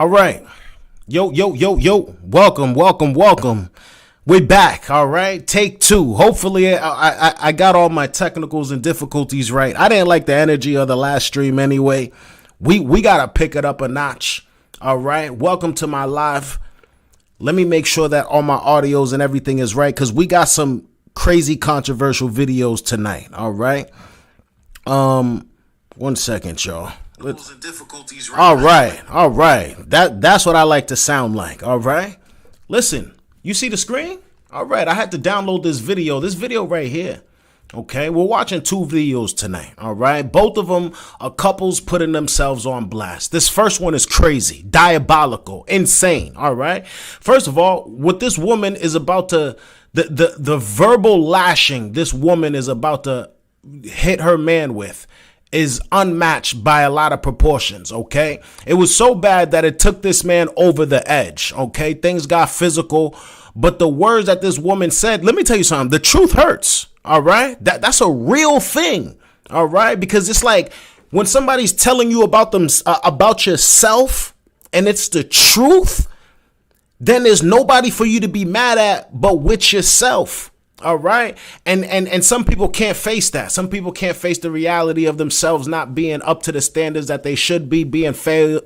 All right. Yo. Welcome. We're back. All right. Take two. Hopefully, I got all my technicals and difficulties right. I didn't like the energy of the last stream anyway. We got to pick it up a notch. All right. Welcome to my live. Let me make sure that all my audios and everything is right because we got some crazy controversial videos tonight. All right. 1 second, y'all. All right. That's what I like to sound like. All right. Listen, you see the screen? All right. I had to download this video right here. Okay. We're watching two videos tonight. All right. Both of them are couples putting themselves on blast. This first one is crazy, diabolical, insane. All right. First of all, what this woman is about to, the verbal lashing this woman is about to hit her man with is unmatched by a lot of proportions, okay? It was so bad that it took this man over the edge, okay? Things got physical, but the words that this woman said, let me tell you something, the truth hurts, all right? That's a real thing, all right? Because it's like when somebody's telling you about them, about yourself, and it's the truth, then there's nobody for you to be mad at but with yourself. All right. And some people can't face that. Some people can't face the reality of themselves not being up to the standards that they should be, being failures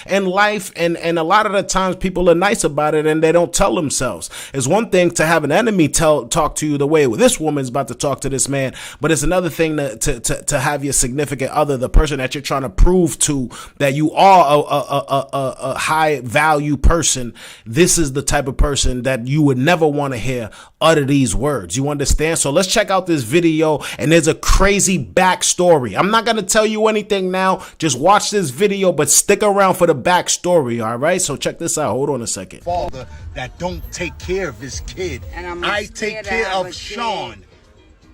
in life. And a lot of the times people are nice about it and they don't tell themselves. It's one thing to have an enemy talk to you the way this woman's about to talk to this man. But it's another thing to have your significant other, the person that you're trying to prove to that you are a high value person. This is the type of person that you would never want to hear utter these words. You understand? So let's check out this video, and there's a crazy backstory. I'm not going to tell you anything now. Just watch this video, but stick around for the backstory. All right? So check this out. Hold on a second. Father that don't take care of his kid. And I take care of Sean.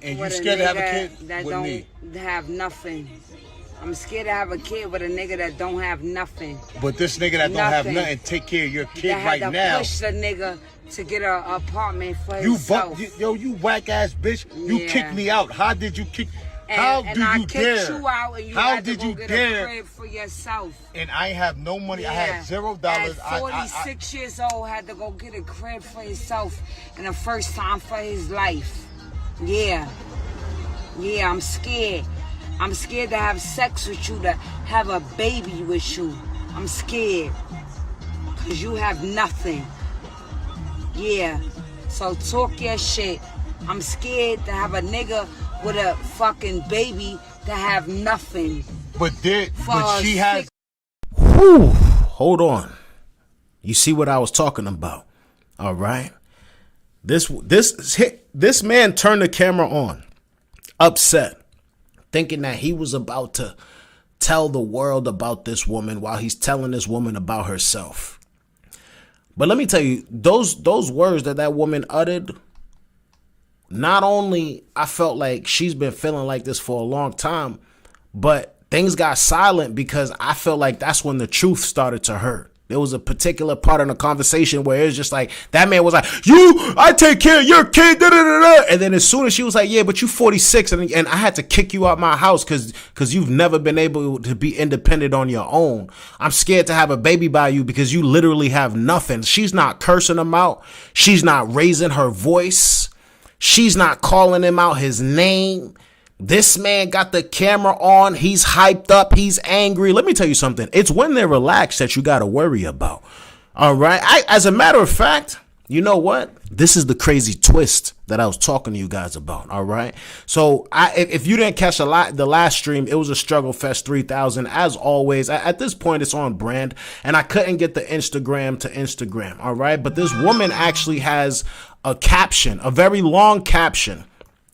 And you scared to have a kid that with don't me? Have nothing. I'm scared to have a kid with a nigga that don't have nothing. But this nigga that don't have nothing take care of your kid that right had to now. Push the nigga to get an apartment for You himself. you whack ass bitch. You kicked me out. How did you kick? How and do I you kicked dare? you out and you How had did to go you get dare? a crib for yourself. And I have no money. I had $0. At 46 years old, had to go get a crib for himself and the first time for his life. Yeah, I'm scared. I'm scared to have sex with you, to have a baby with you. I'm scared. Because you have nothing. Yeah. So talk your shit. I'm scared to have a nigga with a fucking baby to have nothing. But she has. Whew. Hold on. You see what I was talking about. All right. This man turned the camera on, upset, thinking that he was about to tell the world about this woman while he's telling this woman about herself. But let me tell you, those words that woman uttered, not only I felt like she's been feeling like this for a long time, but things got silent because I felt like that's when the truth started to hurt. There was a particular part in the conversation where it's just like, that man was like, I take care of your kid, da, da, da, da. And then as soon as she was like, yeah, but you 46 and I had to kick you out my house because you've never been able to be independent on your own. I'm scared to have a baby by you because you literally have nothing. She's not cursing him out. She's not raising her voice. She's not calling him out his name. This man got the camera on. He's hyped up. He's angry. Let me tell you something. It's when they're relaxed that you got to worry about. All right. As a matter of fact, you know what? This is the crazy twist that I was talking to you guys about. All right. So if you didn't catch the last stream, it was a Struggle Fest 3000. As always, at this point, it's on brand and I couldn't get the Instagram to Instagram. All right. But this woman actually has a caption, a very long caption,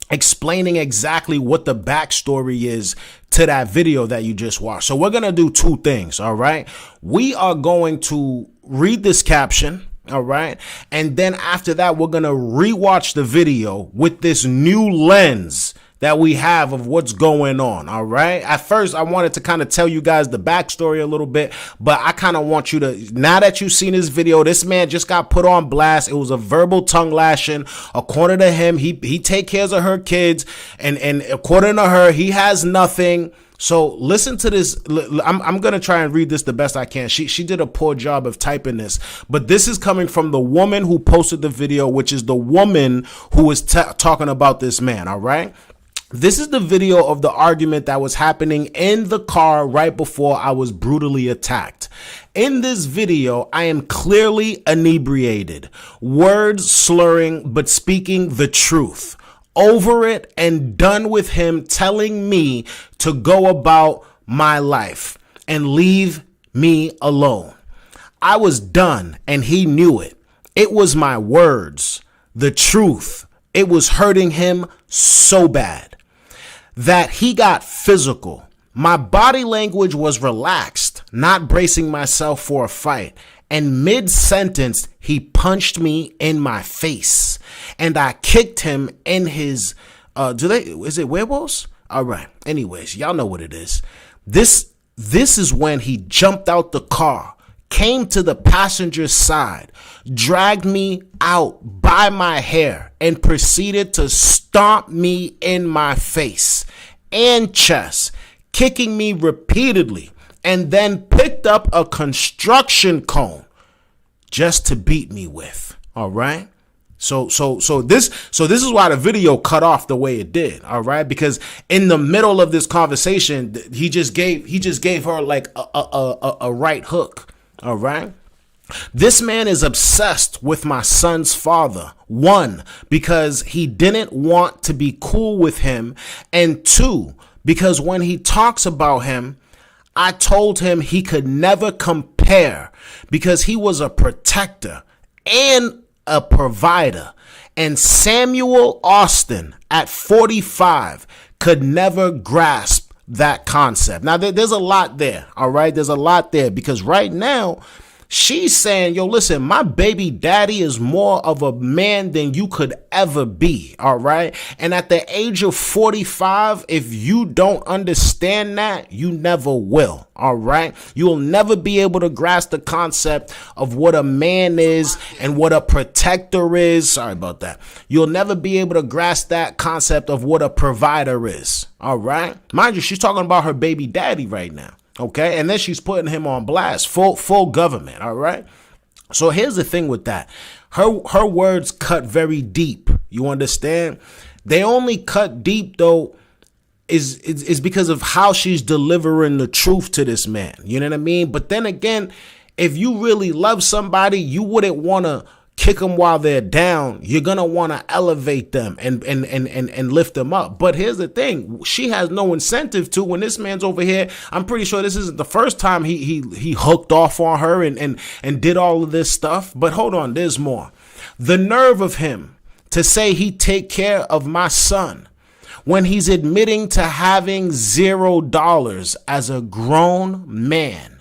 explaining exactly what the backstory is to that video that you just watched. So we're going to do two things. All right. We are going to read this caption. All right. And then after that, we're going to rewatch the video with this new lens that we have of what's going on. All right. At first, I wanted to kind of tell you guys the backstory a little bit, but I kind of want you to, now that you've seen this video, this man just got put on blast. It was a verbal tongue lashing. According to him, he take care of her kids. And according to her, he has nothing. So listen to this. I'm going to try and read this the best I can. She did a poor job of typing this, but this is coming from the woman who posted the video, which is the woman who was talking about this man. All right. This is the video of the argument that was happening in the car right before I was brutally attacked. In this video, I am clearly inebriated, words slurring, but speaking the truth. Over it and done with him telling me to go about my life and leave me alone. I was done and he knew it. It was my words, the truth. It was hurting him so bad that he got physical. My body language was relaxed, not bracing myself for a fight. And mid-sentence, he punched me in my face. And I kicked him in his, is it werewolves? All right. Anyways, y'all know what it is. This is when he jumped out the car, came to the passenger's side, dragged me out by my hair, and proceeded to stomp me in my face and chest, kicking me repeatedly, and then picked up a construction cone just to beat me with. All right. So this is why the video cut off the way it did. All right. Because in the middle of this conversation, he just gave her like a right hook. All right. This man is obsessed with my son's father. One, because he didn't want to be cool with him. And two, because when he talks about him, I told him he could never compare because he was a protector and a provider. And Samuel Austin at 45 could never grasp that concept. Now, there's a lot there. All right. There's a lot there because right now she's saying, yo, listen, my baby daddy is more of a man than you could ever be. All right. And at the age of 45, if you don't understand that, you never will. All right. You'll never be able to grasp the concept of what a man is and what a protector is. Sorry about that. You'll never be able to grasp that concept of what a provider is. All right. Mind you, she's talking about her baby daddy right now. Okay. And then she's putting him on blast, full government. All right. So here's the thing with that. Her words cut very deep. You understand? They only cut deep, though, is because of how she's delivering the truth to this man. You know what I mean? But then again, if you really love somebody, you wouldn't want to kick them while they're down. You're going to want to elevate them and lift them up. But here's the thing. She has no incentive to. When this man's over here, I'm pretty sure this isn't the first time he hooked off on her and did all of this stuff. But hold on, there's more. The nerve of him to say he'd take care of my son when he's admitting to having $0 as a grown man.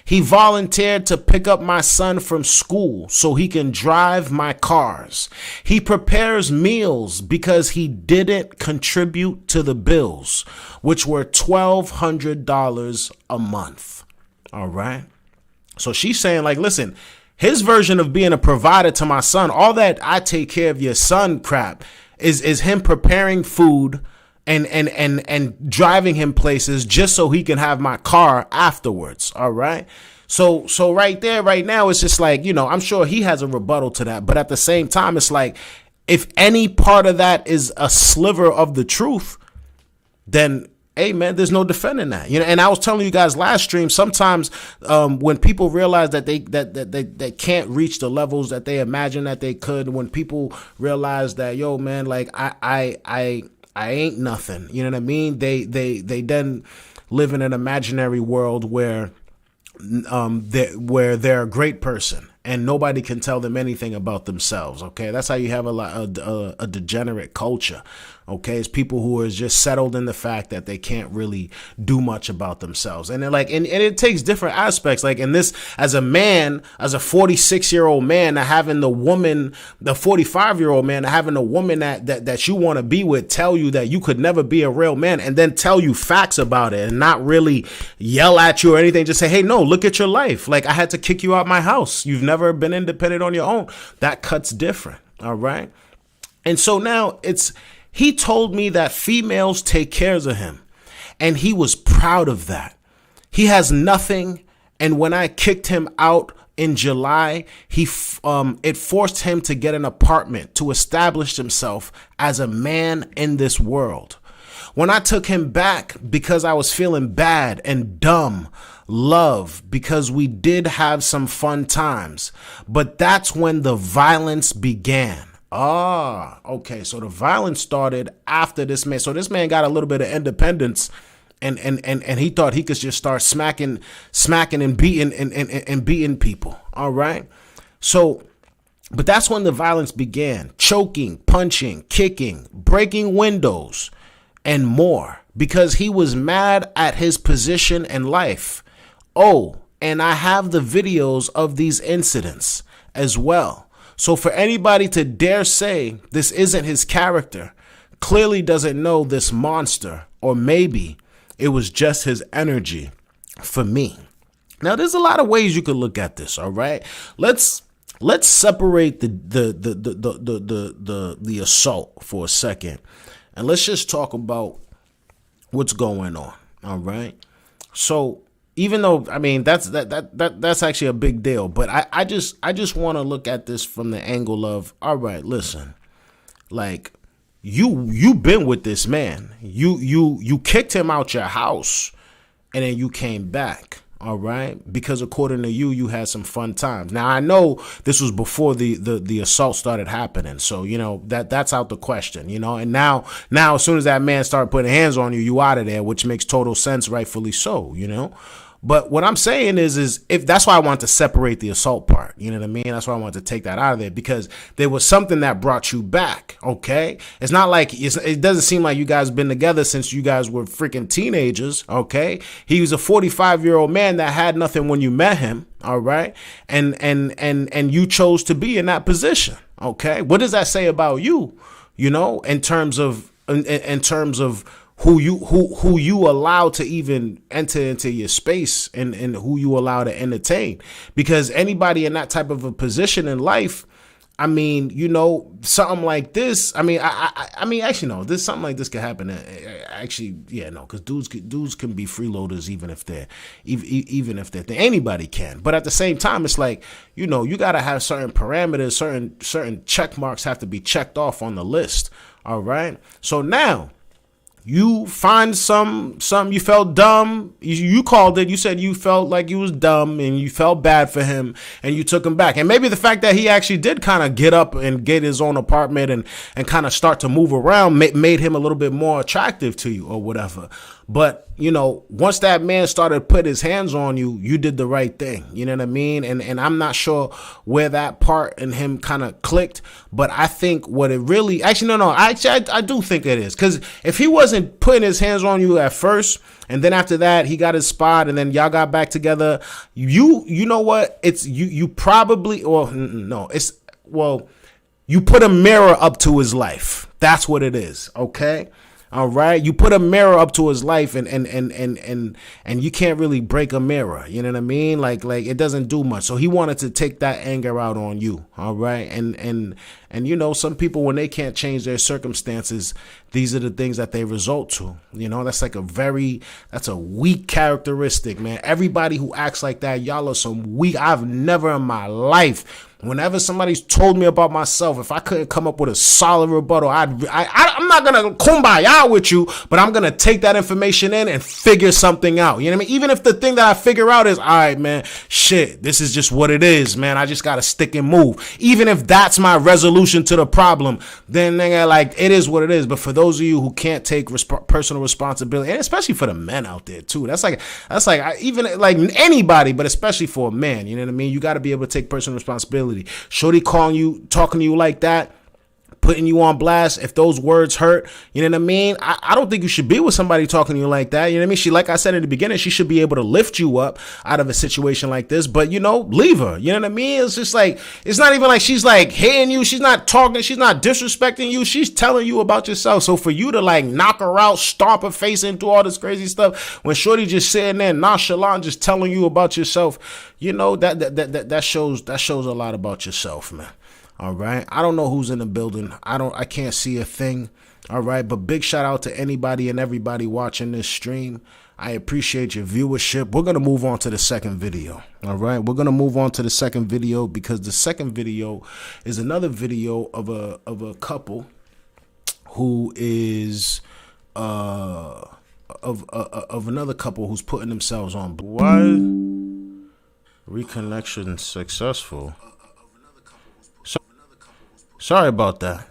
He volunteered to pick up my son from school so he can drive my cars. He prepares meals because he didn't contribute to the bills, which were $1,200 a month. All right. So she's saying, like, listen, his version of being a provider to my son, all that I take care of your son crap is him preparing food and driving him places just so he can have my car afterwards. All right. So right there, right now, it's just like, I'm sure he has a rebuttal to that. But at the same time, it's like, if any part of that is a sliver of the truth, then, hey, man, there's no defending that. And I was telling you guys last stream, sometimes when people realize that they can't reach the levels that they imagine that they could, when people realize that, yo, man, like I ain't nothing. You know what I mean? They then live in an imaginary world where they're a great person and nobody can tell them anything about themselves. Okay, that's how you have a degenerate culture. Okay, it's people who are just settled in the fact that they can't really do much about themselves, and they're like, and it takes different aspects. Like in this, as a man, as a 46-year-old man, having the 45-year-old man, having a woman that you want to be with tell you that you could never be a real man, and then tell you facts about it, and not really yell at you or anything. Just say, hey, no, look at your life. Like, I had to kick you out my house. You've never been independent on your own. That cuts different. All right, and so now he told me that females take care of him And he was proud of that. He has nothing. And when I kicked him out in July, it forced him to get an apartment to establish himself as a man in this world. When I took him back because I was feeling bad and dumb, love, because we did have some fun times, but that's when the violence began. Okay. So the violence started after this man. So this man got a little bit of independence, and he thought he could just start smacking and beating people. All right. So, but that's when the violence began. Choking, punching, kicking, breaking windows, and more, because he was mad at his position in life. Oh, and I have the videos of these incidents as well. So for anybody to dare say this isn't his character, clearly doesn't know this monster, or maybe it was just his energy for me. Now, there's a lot of ways you could look at this. All right, let's separate the assault for a second, and let's just talk about what's going on. All right. So even though, I mean, that's actually a big deal, but I just want to look at this from the angle of, all right, listen, like you been with this man, you kicked him out your house, and then you came back. All right, because according to you had some fun times. Now I know this was before the assault started happening, so you know that's out the question, you know. And now as soon as that man started putting hands on you, you out of there, which makes total sense, rightfully so, you know. But what I'm saying is if that's why I want to separate the assault part, you know what I mean? That's why I want to take that out of there, because there was something that brought you back. Okay. It's not like it doesn't seem like you guys been together since you guys were freaking teenagers. Okay. He was a 45-year-old man that had nothing when you met him. All right. And you chose to be in that position. Okay. What does that say about you? You know, in terms of who you allow to even enter into your space, and who you allow to entertain, because anybody in that type of a position in life, I mean, you know, something like this. I mean, I mean, actually, no, something like this could happen. Actually, yeah, no, because dudes can be freeloaders even if they're anybody can. But at the same time, it's like, you know, you gotta have certain parameters, certain check marks have to be checked off on the list. All right, so now. You find some you felt dumb. You called it. You said you felt like you was dumb and you felt bad for him, and you took him back. And maybe the fact that he actually did kind of get up and get his own apartment and kind of start to move around made him a little bit more attractive to you or whatever. But, you know, once that man started putting his hands on you, you did the right thing. You know what I mean? And I'm not sure where that part in him kind of clicked, but I think what it really, actually, no, I do think it is. Because if he wasn't putting his hands on you at first, and then after that, he got his spot, and then y'all got back together, you know what? It's you probably, or no, it's, well, you put a mirror up to his life. That's what it is. Okay. All right. You put a mirror up to his life, and you can't really break a mirror. You know what I mean? Like it doesn't do much. So he wanted to take that anger out on you. All right. And you know, some people, when they can't change their circumstances, these are the things that they resort to. You know, that's a weak characteristic, man. Everybody who acts like that, y'all are some weak. I've never in my life, whenever somebody's told me about myself, if I couldn't come up with a solid rebuttal, I'm not going to kumbaya with you, but I'm going to take that information in and figure something out. You know what I mean? Even if the thing that I figure out is, all right, man, shit, this is just what it is, man. I just got to stick and move. Even if that's my resolution to the problem, then like, it is what it is. But for those of you who can't take personal responsibility, and especially for the men out there too, that's like even like anybody, but especially for a man, you know what I mean? You got to be able to take personal responsibility. Shorty calling you, talking to you like that, putting you on blast, if those words hurt, you know what I mean? I don't think you should be with somebody talking to you like that. You know what I mean? She, like I said in the beginning, she should be able to lift you up out of a situation like this, but you know, leave her. You know what I mean? It's just like, it's not even like she's like hitting you. She's not talking. She's not disrespecting you. She's telling you about yourself. So for you to like knock her out, stomp her face into all this crazy stuff, when Shorty just sitting there nonchalant, just telling you about yourself, you know, that shows a lot about yourself, man. All right. I don't know who's in the building. I can't see a thing. All right, but big shout out to anybody and everybody watching this stream. I appreciate your viewership. We're going to move on to the second video. All right, we're going to move on to the second video because the second video is another video of a couple who is of another couple who's putting themselves on. Why reconnection successful? Sorry about that.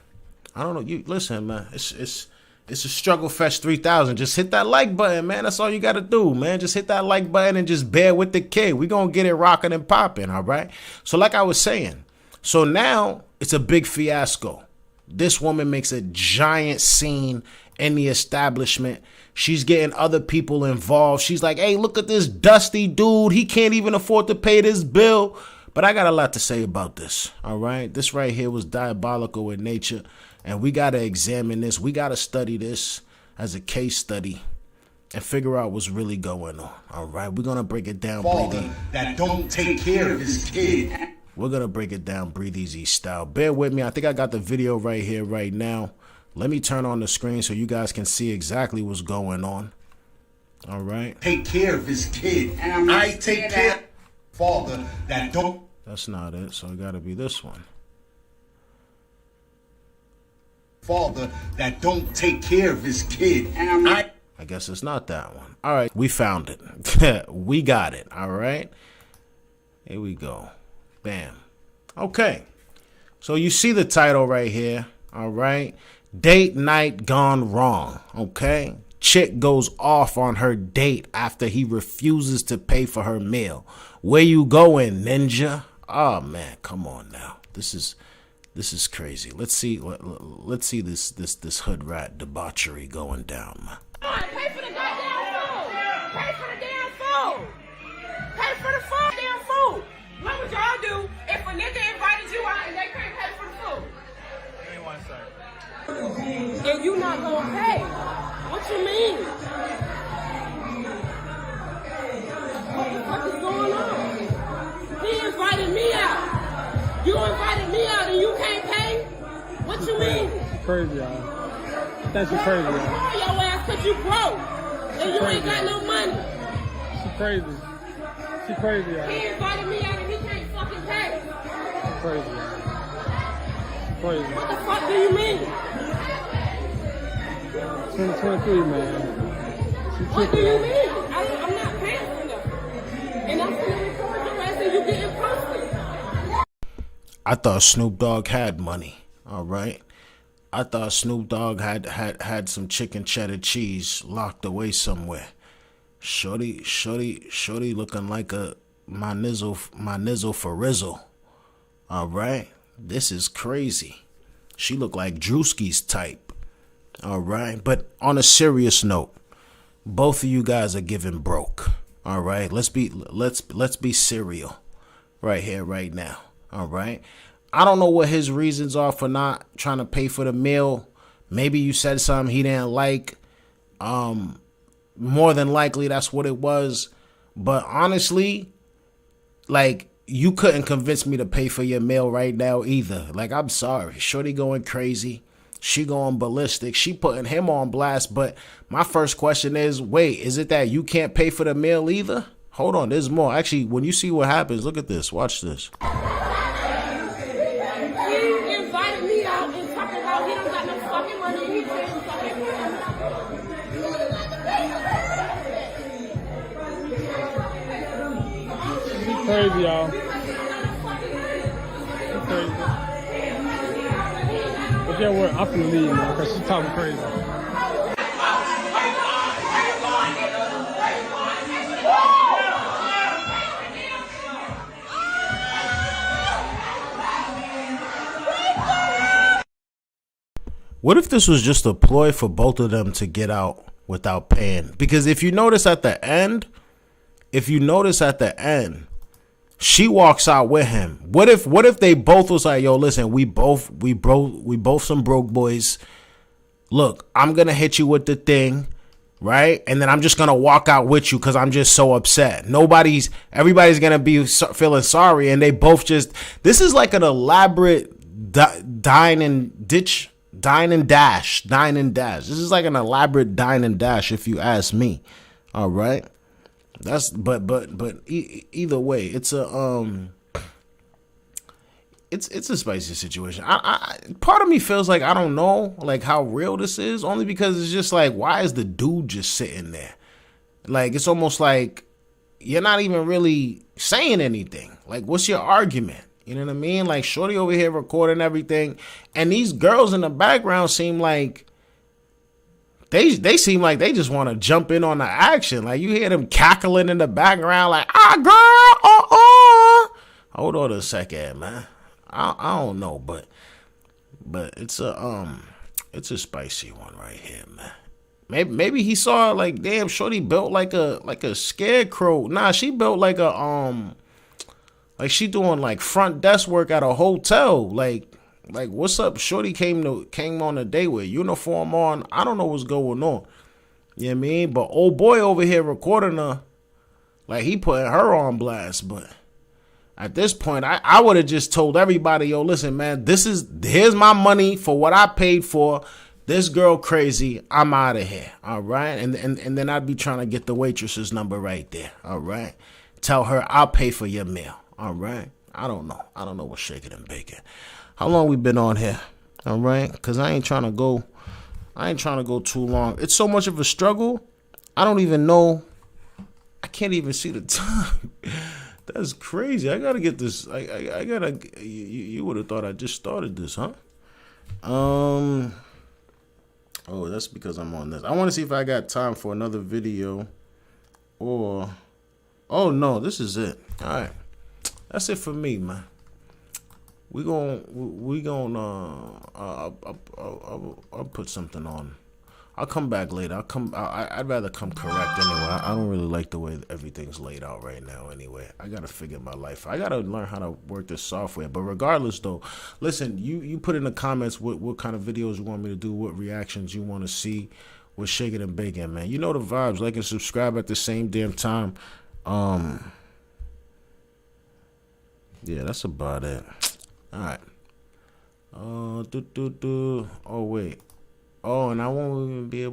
I don't know. You listen, man. It's a Struggle Fest 3000. Just hit that like button, man. That's all you got to do, man. Just hit that like button and just bear with the kid. We're going to get it rocking and popping, all right? So like I was saying, so now it's a big fiasco. This woman makes a giant scene in the establishment. She's getting other people involved. She's like, hey, look at this dusty dude. He can't even afford to pay this bill. But I got a lot to say about this, all right? This right here was diabolical in nature. And we got to examine this. We got to study this as a case study and figure out what's really going on. All right, we're going to break it down. Father that don't take care of his kid. We're going to break it down Breathe Easy style. Bear with me. I think I got the video right here, right now. Let me turn on the screen so you guys can see exactly what's going on. All right. Take care of his kid. And I take care. Father that don't. That's not it. So it got to be this one. Father that don't take care of his kid. And I guess it's not that one. All right, we found it. We got it. All right, here we go. Bam. Okay, so you see the title right here. All right, date night gone wrong. Okay, chick goes off on her date after he refuses to pay for her meal. Where you going, ninja? Oh man, come on now. This is crazy. Let's see this hood rat debauchery going down, man. Pay for the goddamn food. Pay for the damn food. Pay for the damn food. What would y'all do if a nigga invited you out and they couldn't pay for the food? Give me 1 second. And you not gonna pay? What you mean? What the fuck is going on? He invited me out. You invited me out and you can't pay? What you mean? Crazy, y'all. That's crazy, y'all. Call your ass cause you broke and you ain't got no money. She crazy. She crazy, y'all. He invited me out and he can't fucking pay. Crazy, y'all. Crazy. What the fuck do you mean? 2023, man. She What do tripping, you y'all. mean? I'm not paying for nothing. And I'm gonna record your ass and you getting posted. I thought Snoop Dogg had money. All right. I thought Snoop Dogg had some chicken cheddar cheese locked away somewhere. Shorty looking like my nizzle for Rizzle. All right. This is crazy. She looked like Drewski's type. All right. But on a serious note, both of you guys are giving broke. All right. Let's be serial right here, right now. All right. I don't know what his reasons are for not trying to pay for the meal. Maybe you said something he didn't like. More than likely that's what it was. But honestly, like, you couldn't convince me to pay for your meal right now either. Like, I'm sorry. Shorty going crazy. She going ballistic. She putting him on blast. But my first question is, wait, is it that you can't pay for the meal either? Hold on, there's more. Actually, when you see what happens, look at this. Watch this. He invited me out and talking about he don't got no fucking money and he can't fucking She crazy, y'all. She crazy. But yeah, what? I'm finna leave, man, because she talking crazy. What if this was just a ploy for both of them to get out without paying? Because if you notice at the end, she walks out with him. What if they both was like, yo, listen, we both some broke boys. Look, I'm gonna hit you with the thing, right? And then I'm just gonna walk out with you because I'm just so upset. Everybody's gonna be feeling sorry, and they both just. This is like an elaborate dine and ditch Dine and dash. Dine and dash. This is like an elaborate dine and dash, if you ask me. All right. That's either way, it's a it's a spicy situation. I part of me feels like I don't know like how real this is, only because it's just like, why is the dude just sitting there? Like, it's almost like you're not even really saying anything. Like, what's your argument? You know what I mean? Like, shorty over here recording everything, and these girls in the background seem like they seem like they just want to jump in on the action. Like, you hear them cackling in the background, like, girl, hold on a second, man. I don't know, but it's a spicy one right here, man. Maybe he saw like, damn, shorty built like a scarecrow. Nah, she built like a like she doing like front desk work at a hotel. Like what's up? Shorty came on a day with uniform on. I don't know what's going on. You know what I mean? But old boy over here recording her, like he putting her on blast. But at this point, I would have just told everybody, yo, listen, man, here's my money for what I paid for. This girl crazy. I'm out of here. All right. And then I'd be trying to get the waitress's number right there. All right. Tell her I'll pay for your meal. All right. I don't know what's shaking and baking. How long we been on here? All right. Because I ain't trying to go too long. It's so much of a struggle. I don't even know. I can't even see the time. That's crazy. I got to get this. I got to. You would have thought I just started this, huh? Oh, that's because I'm on this. I want to see if I got time for another video or... Oh, no, this is it. All right. That's it for me, man. I'll put something on. I'll come back later. I'd rather come correct anyway. I don't really like the way everything's laid out right now anyway. I got to figure my life. I got to learn how to work this software. But regardless, though, listen, you put in the comments what kind of videos you want me to do, what reactions you want to see, what's shaking and baking, man. You know the vibes. Like and subscribe at the same damn time. Yeah, that's about it. All right. Oh, wait. Oh, and I won't even be able